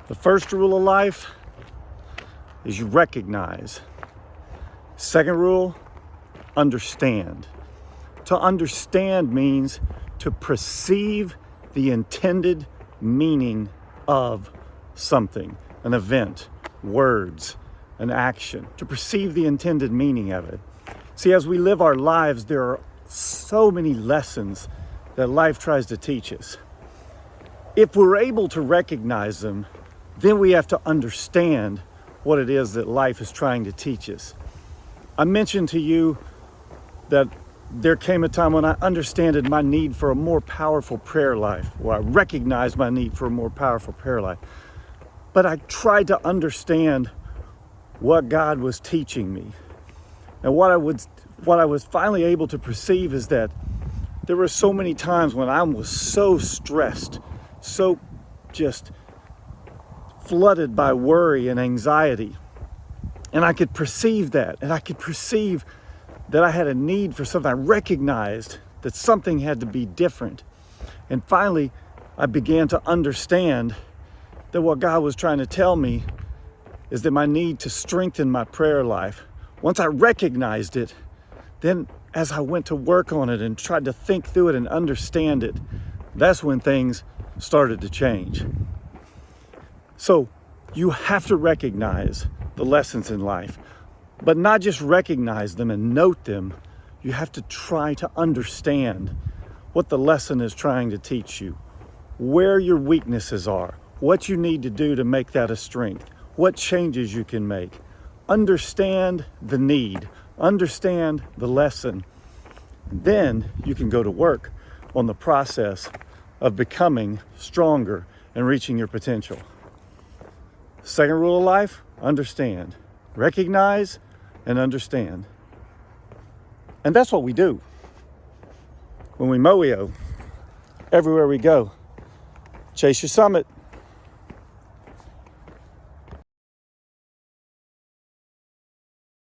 The first rule of life is you recognize. Second rule, understand. To understand means to perceive the intended meaning of something, an event, words, an action, to perceive the intended meaning of it. See, as we live our lives, there are so many lessons that life tries to teach us. If we're able to recognize them, then we have to understand what it is that life is trying to teach us. I mentioned to you that there came a time when I understood my need for a more powerful prayer life, or I recognized my need for a more powerful prayer life. But I tried to understand what God was teaching me. And what I was finally able to perceive is that there were so many times when I was so stressed, so just flooded by worry and anxiety. And I could perceive that, and I could perceive that I had a need for something. I recognized that something had to be different. And finally, I began to understand that what God was trying to tell me is that my need to strengthen my prayer life. Once I recognized it, then as I went to work on it and tried to think through it and understand it, that's when things started to change. So you have to recognize the lessons in life, but not just recognize them and note them. You have to try to understand what the lesson is trying to teach you, where your weaknesses are, what you need to do to make that a strength, what changes you can make. Understand the need, understand the lesson. Then you can go to work on the process of becoming stronger and reaching your potential. Second rule of life, understand. Recognize and understand. And that's what we do. When we MOEO, everywhere we go, chase your summit.